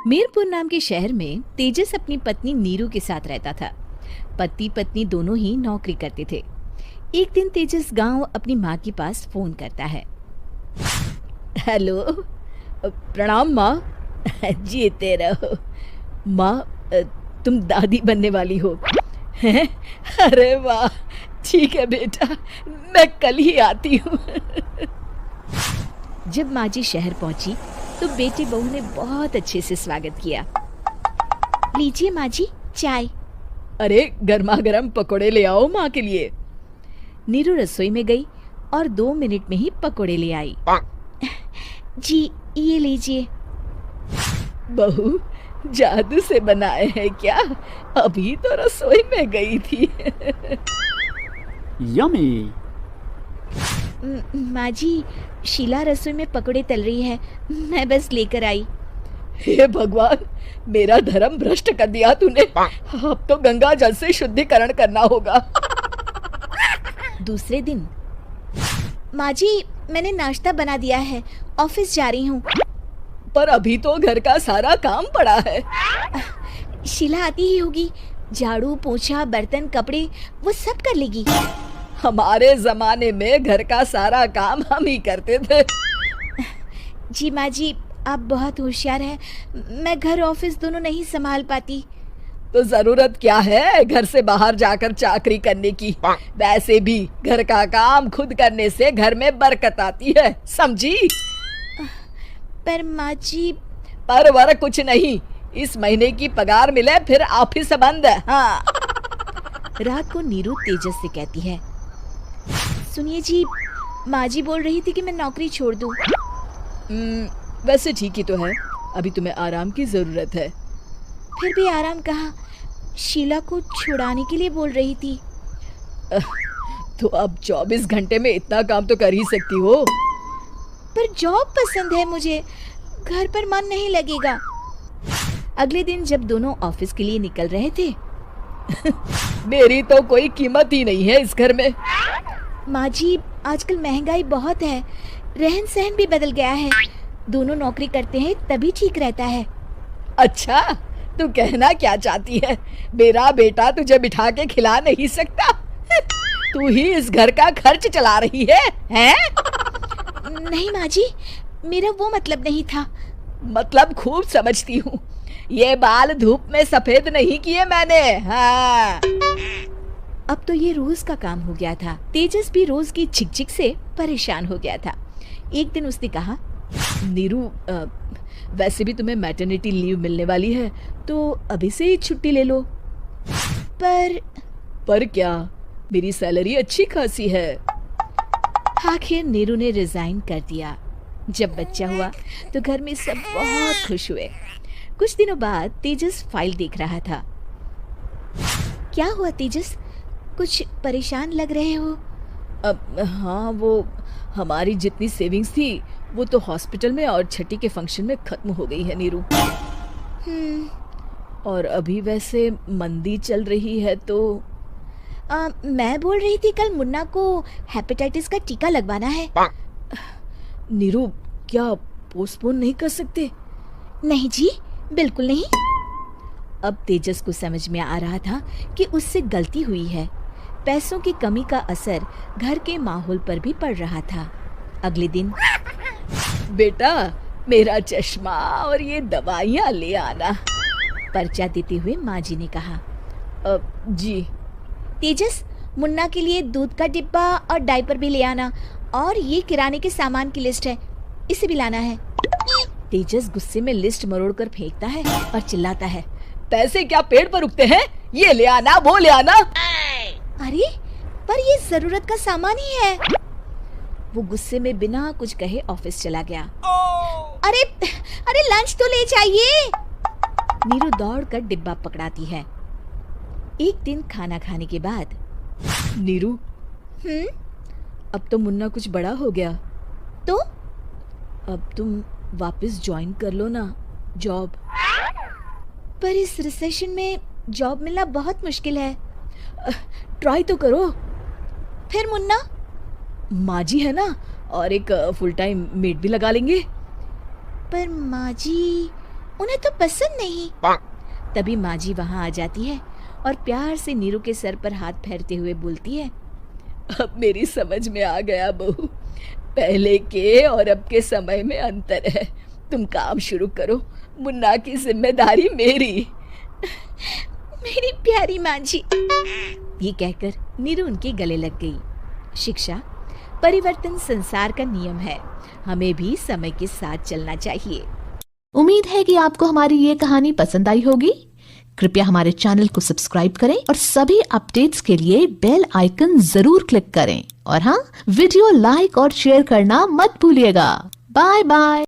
मीरपुर नाम के शहर में तेजस अपनी पत्नी नीरू के साथ रहता था। पति पत्नी दोनों ही नौकरी करते थे। एक दिन तेजस गांव अपनी माँ के पास फोन करता है। हेलो, प्रणाम माँ। जीते रहो माँ, तुम दादी बनने वाली हो हैं? अरे वाह, ठीक है बेटा, मैं कल ही आती हूँ। जब माँ जी शहर पहुंची तो बेटी बहू ने बहुत अच्छे से स्वागत किया। लीजिए माँ जी, चाय। अरे गर्मा गर्म पकोड़े ले आओ माँ के लिए। नीरू रसोई में गई और 2 मिनट में ही पकोड़े ले आई। जी ये लीजिए। बहू जादू से बनाए हैं क्या? अभी तो रसोई में गई थी। यमी। माँ जी, शीला रसोई में पकोड़े तल रही है, मैं बस लेकर आई। हे भगवान, मेरा धर्म भ्रष्ट कर दिया तूने। अब तो गंगा जल से शुद्धिकरण करना होगा। दूसरे दिन, माँ जी मैंने नाश्ता बना दिया है, ऑफिस जा रही हूँ। पर अभी तो घर का सारा काम पड़ा है। शीला आती ही होगी, झाड़ू पोछा बर्तन कपड़े वो सब कर लेगी। हमारे जमाने में घर का सारा काम हम ही करते थे। जी माँ जी, आप बहुत होशियार हैं, मैं घर ऑफिस दोनों नहीं संभाल पाती। तो जरूरत क्या है घर से बाहर जाकर चाकरी करने की? वैसे भी घर का काम खुद करने से घर में बरकत आती है, समझी? पर माँ जी। पर वर कुछ नहीं, इस महीने की पगार मिले फिर ऑफिस बंद। हाँ। रात को नीरू तेजस से कहती है, सुनिए जी, माँ जी बोल रही थी कि मैं नौकरी छोड़ दूं। वैसे ठीक ही तो है, अभी तुम्हें आराम की जरूरत है। फिर भी आराम कहाँ, शीला को छुड़ाने के लिए बोल रही थी। तो अब 24 घंटे में इतना काम तो कर ही सकती हो। पर जॉब पसंद है मुझे, घर पर मन नहीं लगेगा। अगले दिन जब दोनों ऑफिस के लिए निकल रहे थे, मेरी तो कोई कीमत ही नहीं है इस घर में। माँ जी, आजकल महंगाई बहुत है, रहन सहन भी बदल गया है, दोनों नौकरी करते हैं तभी ठीक रहता है। अच्छा, तू कहना क्या चाहती है? मेरा बेटा तुझे बिठा के खिला नहीं सकता? तू ही इस घर का खर्च चला रही है, हैं? नहीं माँ जी, मेरा वो मतलब नहीं था। मतलब खूब समझती हूँ, ये बाल धूप में सफेद नहीं किए मैंने। हाँ। अब तो ये रोज का काम हो गया था। तेजस भी रोज की झिकझिक से परेशान हो गया था। एक दिन उसने कहा, नीरू, वैसे भी तुम्हें मैटरनिटी लीव मिलने वाली है, तो अभी से ही छुट्टी ले लो। पर क्या, मेरी सैलरी अच्छी खासी है। आखिर नीरू ने रिजाइन कर दिया। जब बच्चा हुआ तो घर में सब बहुत खुश हुए। कुछ दिनों बाद तेजस फाइल देख रहा था। क्या हुआ तेजस, कुछ परेशान लग रहे हो? हाँ, वो हमारी जितनी सेविंग्स थी वो तो हॉस्पिटल में और छठी के फंक्शन में खत्म हो गई है नीरू। और अभी वैसे मंदी चल रही है तो मैं बोल रही थी कल मुन्ना को हेपेटाइटिस का टीका लगवाना है। नीरू, क्या पोस्टपोन नहीं कर सकते? नहीं जी, बिल्कुल नहीं। अब तेजस को समझ में आ रहा था कि उससे गलती हुई है। पैसों की कमी का असर घर के माहौल पर भी पड़ रहा था। अगले दिन, बेटा मेरा चश्मा और ये दवाइयाँ ले आना, पर्चा देते हुए माँ जी ने कहा। जी। तेजस, मुन्ना के लिए दूध का डिब्बा और डायपर भी ले आना, और ये किराने के सामान की लिस्ट है, इसे भी लाना है। तेजस गुस्से में लिस्ट मरोड़ कर फेंकता है और चिल्लाता है, पैसे क्या पेड़ पर उगते हैं? ये ले आना, वो ले आना। अरे पर ये जरूरत का सामान ही है। वो गुस्से में बिना कुछ कहे ऑफिस चला गया। अरे अरे लंच तो ले जाइए। नीरू दौड़कर डिब्बा पकड़ाती है। एक दिन खाना खाने के बाद, नीरू, अब तो मुन्ना कुछ बड़ा हो गया, तो अब तुम वापस ज्वाइन कर लो ना जॉब। पर इस रिसेशन में जॉब मिलना बहुत मुश्किल है। ट्राई तो करो। फिर मुन्ना? माँ जी है ना, और एक फुल टाइम मेड भी लगा लेंगे। पर माँ जी, उन्हें तो पसंद नहीं। तभी माँ जी वहाँ आ जाती है और प्यार से नीरू के सर पर हाथ फेरते हुए बोलती है, अब मेरी समझ में आ गया बहू, पहले के और अब के समय में अंतर है। तुम काम शुरू करो, मुन्ना की जिम्मेदारी मेरी। मेरी प्यारी माँ जी। ये कहकर नीरू उनके गले लग गई। शिक्षा, परिवर्तन संसार का नियम है, हमें भी समय के साथ चलना चाहिए। उम्मीद है कि आपको हमारी ये कहानी पसंद आई होगी। कृपया हमारे चैनल को सब्सक्राइब करें और सभी अपडेट्स के लिए बेल आइकन जरूर क्लिक करें। और हाँ, वीडियो लाइक और शेयर करना मत भूलिएगा। Bye bye.